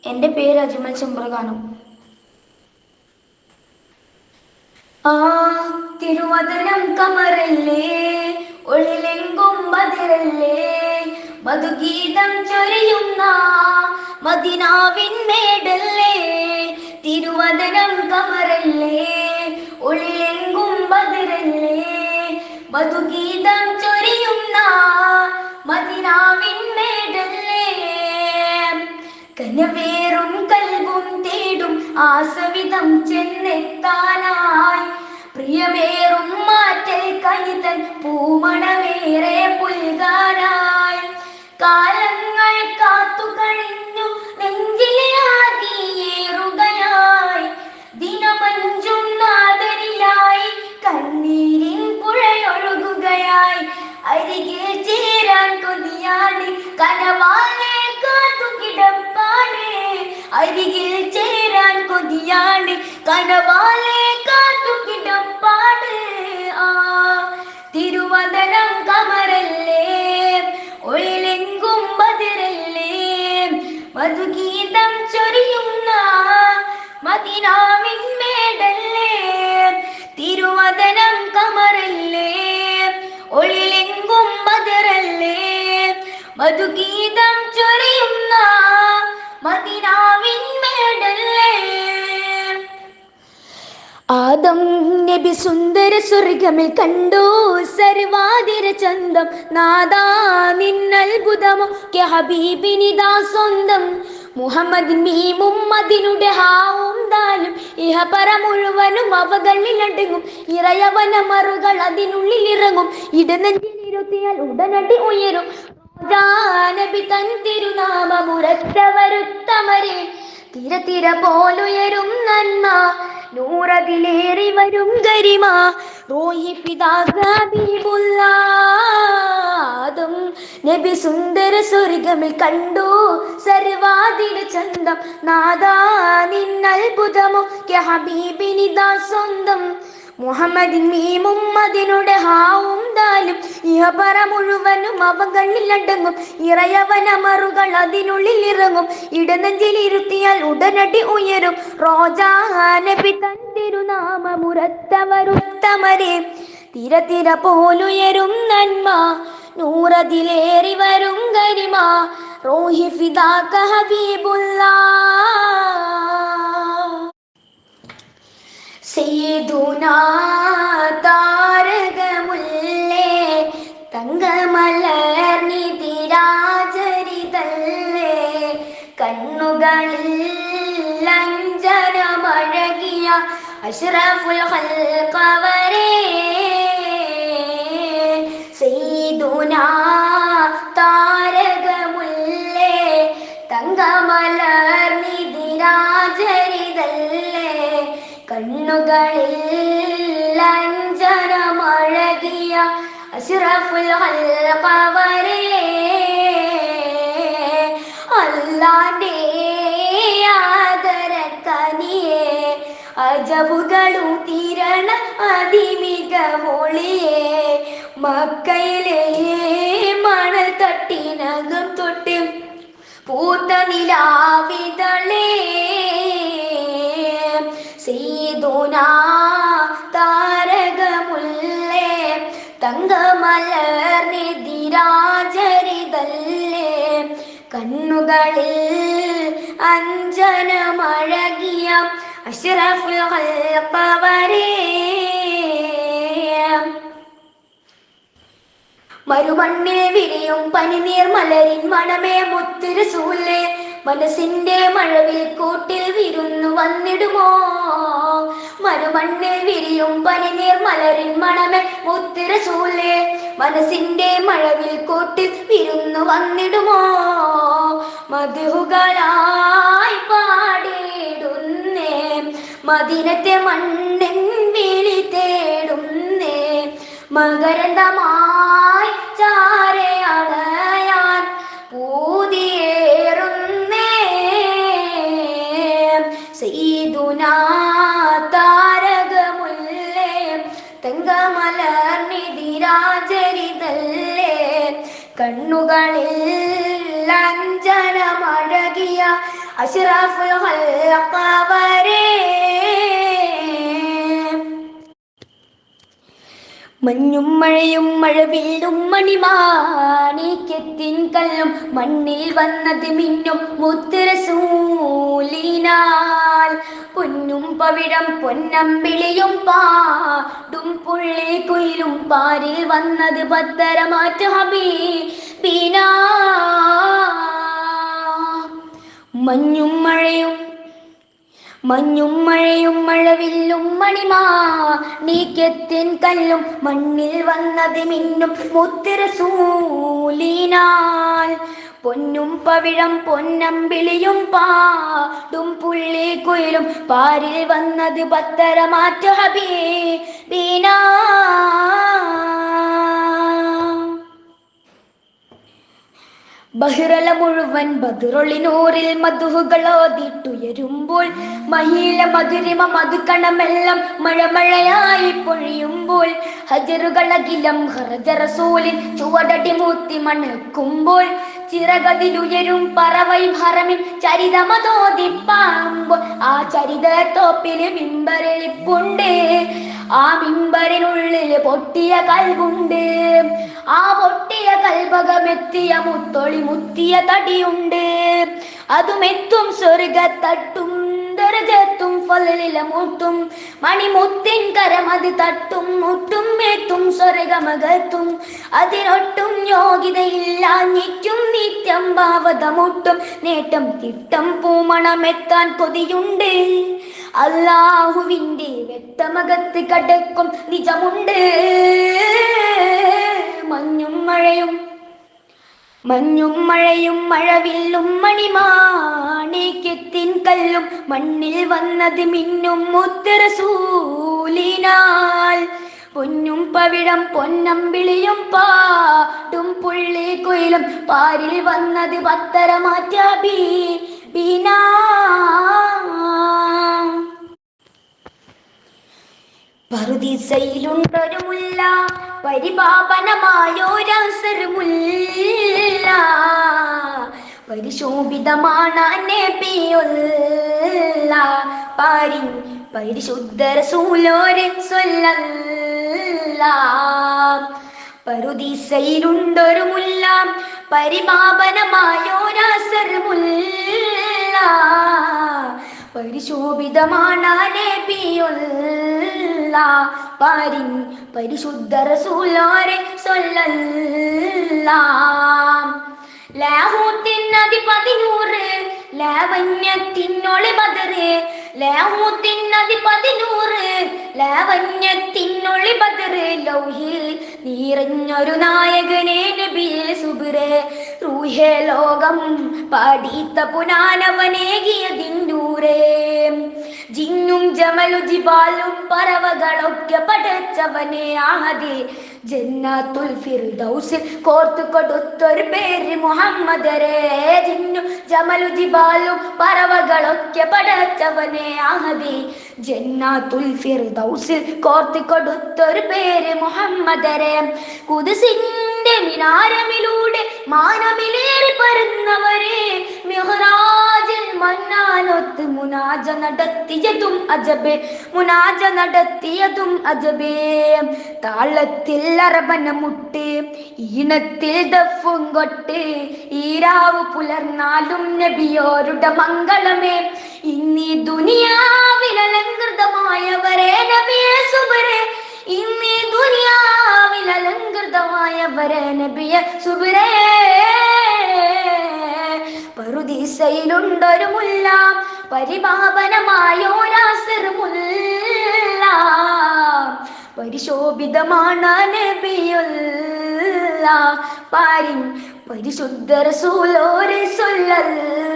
എൻ്റെ പേര് അജ്മൽ ചെമ്പ്രകാനം. ആ തിരുവദനം കമറല്ലേ, ഒളിലെങ്കും ബദിറല്ലേ, മധുഗീതം ചൊരിയുന്ന മദിനാവിൻ മേടല്ലേ. തിരുവദനം കമറല്ലേ, ഒളിലെങ്കും ബദിറല്ലേ, മധുഗീതം ചൊരിയുന്ന മദിനാവിൻ മേടല്ലേ. കനവേറും കൽവും തേടും ആസവിധം ചെന്നെത്താനായി, പ്രിയമേറും മാറ്റൽ കൈതൻ പൂമണമേറെ പുൽകാനായി. കാലങ്ങൾ കാത്തു കഴിഞ്ഞു നെഞ്ചിലെ ആദിയേറുകയായി, ദിനമഞ്ചും നാദനിലായി കണ്ണീരിൻ പുഴയൊഴുകുകയായി. അരികിൽ ചേരാൻ കൊതിയാണ്, കനവാലെ കാത്തു കിടപ്പാണ്. അരികിൽ ചേരാൻ കൊതിയാണ്, കനവാലെ കാത്തു കിടപ്പാണ്. ആ തിരുവദനം കമറല്ലേ, ഒളിലെങ്കും ബദിറല്ലേ, മധുഗീതം ചൊരിയുന്ന മദിനാവിൻ മേടല്ലേ. തിരുവദനം കമറല്ലേ, ഒളിലെങ്കും ബദിറല്ലേ, മധുഗീതം ചൊരിയുന്ന മദിനാവിൻ മേടല്ലേ. ആദം നബി സുന്ദര സ്വർഗമിൽ കണ്ടു സർവാതിര ചന്തം. നാദാ നിന്നത്ഭുതമോ കെ ഹബീബിനിതാ സ്വന്തം. മുഹമ്മദിൻ മീമും അതിനുടെ ഹാവും ദാലും, ഇഹപര മുഴുവനും അവകളിലടങ്ങും. ഇറയവന മറുകൾ അതിനുള്ളിൽ ഇറങ്ങും. ഇടനെഞ്ചിലിരുത്തിയാൽ ഉടനടി ഉയരും. നബി തൻ തിരുനാമമുരത്തവരുത്തമരെ, തിര തിര പോലുയരും നന്മ, നൂറതിലേറി വരും ഗരിമ. റൂഹി പിതാ ഹബീബുല്ലാഹ് നബി സുന്ദര സ്വർഗമിൽ കണ്ടു സർവാതിര ചന്തം. നാദാ നിന്നത്ഭുതമോ കെ ഹബീബിനിതാ സ്വന്തം. മുഹമ്മദിൻ മീമും അതിനുടെ ഹാവും ദാലും, ഇഹപറ മുഴുവനും അവകളിലടങ്ങും. ഇറയവനമറുകൾ അതിനുള്ളിൽ ഇറങ്ങും. ഇടനെഞ്ചിലിരുത്തിയാൽ ഉടനടി ഉയരും. റോജാ നബി തൻ തിരുനാമമുരത്തവരുത്തമരെ, തിര തിര പോലുയരും നന്മ, നൂറതിലേറി വരും ഗരിമ. റൂഹി ഫിദാക ഹബീബുല്ലാഹ്. സയ്യിദുനാ താരകമുല്ലേ, തങ്കമലർനിതിരാജരിതല്ലേ, കണ്ണുകളിൽ അഞ്ജനമഴകിയ അഷ്റഫുൽ ഖൽഖവരേ. സയ്യിദുനാ താരകമുല്ലേ, തങ്കമലർനിതിരാജരിതല്ലേ, കണ്ണുകളിൽ അഞ്ജനമഴകിയ അഷ്റഫുൽ ഖൽഖവരേ. അല്ലാന്റെ ആദരക്കനിയേ, അജബുകളും തിരണ അതിമികവൊളിയേ, മക്കയിലെ മണൽ തട്ടിനകം തൊട്ട് പൂത്ത നിലാവിതളേ. സയ്യിദുനാ താരകമുല്ലേ, തങ്കമലർനിതിരാജരിതല്ലേ, കണ്ണുകളിൽ അഞ്ജനമഴകിയ അഷ്റഫുൽ ഖൽഖവരേ. മരുമണ്ണിൽ വിരിയും പനിനീർ മലരിൻ മണമേ മുത്ത് റസൂലേ, മനസ്സിന്റെ മഴവിൽ കൂട്ടിൽ വിരുന്നു വന്നിടുമോ. മരുമണ്ണിൽ വിരിയും പനിനീർ മലരിൻ മണമേ മുത്ത് റസൂലേ, മനസ്സിന്റെ മഴവിൽ കൂട്ടിൽ വിരുന്നു വന്നിടുമോ. മധുകളായി പാടിടുന്നേ, മദീനത്തെ മണ്ണിൻ വിളി തേടുന്നേ, മകരന്തമായി ചാരെ അണയാൻ പൂതിയേറുന്നേ. സയ്യിദുനാ താരകമുല്ലേ, തങ്കമലർനിതിരാജരിതല്ലേ, കണ്ണുകളിൽ അഞ്ജനമഴകിയ അഷ്റഫുൽ ഖൽഖവരെ. മഞ്ഞും മഴയും മഴവില്ലും മണിമാണിക്യത്തിൻ കല്ലും മണ്ണിൽ വന്നത് മിന്നും മുത്ത് റസൂലിനാൽ. പൊന്നും പവിഴം പൊന്നമ്പിളിയും പാടും പുള്ളി കുയിലും പാരിൽ വന്നത് പത്തരമാറ്റ ഹബീബിനാ. മഞ്ഞും മഴയും മഴവില്ലും മണിമാണിക്യത്തിൻ കല്ലും മണ്ണിൽ വന്നത് മിന്നും മുത്ത് റസൂലിനാൽ. പൊന്നും പവിഴം പൊന്നമ്പിളിയും പാടും പുള്ളി കുയിലും പാരിൽ വന്നത് പത്തരമാറ്റ ഹബീബിനാ. ബഹിറല മുഴുവൻ ബദുറൊളിനൂറിൽ മധുഹുകളോതിട്ടുയരുമ്പോൾ മഹില മധുരിമ മധുകണമെല്ലാം മഴമഴയായി പൊഴിയുമ്പോൾ ഹജറുകളകിലം ഹറജ റസൂലിൻ ചുവടടി മൂത്തി മണക്കുമ്പോൾ ചിറകതിലുയരും പറവൈ ഭരമിൻ ചരിതമതോതിപ്പാകുമ്പോൾ ആ ചരിതത്തോപ്പില് മിമ്പരെളിപ്പുണ്ട്. ആ മിമ്പറിനുള്ളിൽ പൊട്ടിയ കൽവുണ്ട്. ആ പൊട്ടിയ കൽഭകമെത്തിയ മുത്തൊളി മുത്തിയ തടിയുണ്ട്. അതുമെത്തും സ്വർഗത്തട്ടും ദർജത്തും ഫളിലമുത്തും മണിമുത്തിൻ കരമത് തട്ടും മുട്ടും എത്തും സ്വർഗമകത്തും. അതിനൊട്ടും യോഗ്യതയില്ലാഞ്ഞിറ്റും നിത്യം ഭാവതമുട്ടും നേട്ടം കിട്ടം പൂമണമെത്താൻ കൊതിയുണ്ട്. അല്ലാഹുവിൻ്റെ വെട്ടമകത്ത് കടക്കും നിജമുണ്ട്. മഞ്ഞും മഴയും മഴവില്ലും മണിമാണിക്യത്തിൻ കല്ലും മണ്ണിൽ വന്നത് മിന്നും മുത്ത് റസൂലിനാൽ. പൊന്നും പവിഴം പൊന്നമ്പിളിയും പാടും പുള്ളി കുയിലും പാരിൽ വന്നത് പത്തരമാറ്റ ഹബീബിനാ. പറുദീസയിലുണ്ടൊരു മുല്ല പരിപാവനമായൊരസറുമുല്ല. പരിശോഭിതമാണ് നബിയുള്ള പാരിൻ പരിശുദ്ധ റസൂലോരെ സ്വല്ലല്ലാഹ്. പറുദീസയിലുണ്ടൊരു മുല്ല പരിപാവനമായൊരസറുമുല്ല. പരിശോഭിതമാണ് നബിയുള്ള പാരിൻ പരിശുദ്ധ റസൂലോരെ സ്വല്ലല്ലാഹ്. ലാഹൂത്തിനധിപതി നൂറ് ലാവണ്യത്തിനൊളി ബദറ്. ലാഹൂത്തിനധിപതി നൂറ് ലാവണ്യത്തിനൊളി ബദറ്. ലൗഹിൽ നിറഞ്ഞൊരു നായകനെ നബിയെ സുബ്രേ. റൂഹേ ലോകം പാടീത്ത പുനാനവനേകിയതിന്നൂരേ. ജിന്നും ജമലു ജിബാലും പറവകളൊക്കെ പടച്ചവനെ ആഹദേ. ജന്നാത്തുൽ ഫിർദൗസിൽ കോർത്തു കൊടുത്തൊരു പേര് മുഹമ്മദരേ. ജിന്നും ജമലു ജിബാലും പറവകളൊക്കെ പടച്ചവനെ ആഹദേ. ജന്നാത്തുൽ ഫിർദൗസിൽ കോർത്തു കൊടുത്തൊരു പേര് മുഹമ്മദരേ. ഖുദ്സിന്റെ മിനാരമിലൂടെ മാനമിലേറി പരന്നവരെ. മിഹ്റാജിൽ മന്നാനൊത്ത് മുനാജ നടത്തിയതും അജബേ. മുനാജ നടത്തിയതും അജബേ. താളത്തിൽ അറബന മുട്ട് ഈണത്തിൽ ദഫും കൊട്ട്. ഈരാവ് പുലർന്നാലും നബിയോരുടെ മംഗളമേ. ഇന്നീ ദുനിയാവിൽ അലങ്കൃതമായവരെ നബിയെ സുബ്രേ. ഇന്നീ ദുനിയാവിൽ അലങ്കൃതമായവരെ നബിയെ സുബ്രേ. പറുദീസയിലുണ്ടൊരു മുല്ല പരിപാവനമായൊരസറുമുല്ല. പരിശോഭിതമാണ് നബിയുള്ള പാരിൻ പരിശുദ്ധ റസൂലോരെ സ്വല്ലല്ലാഹ്.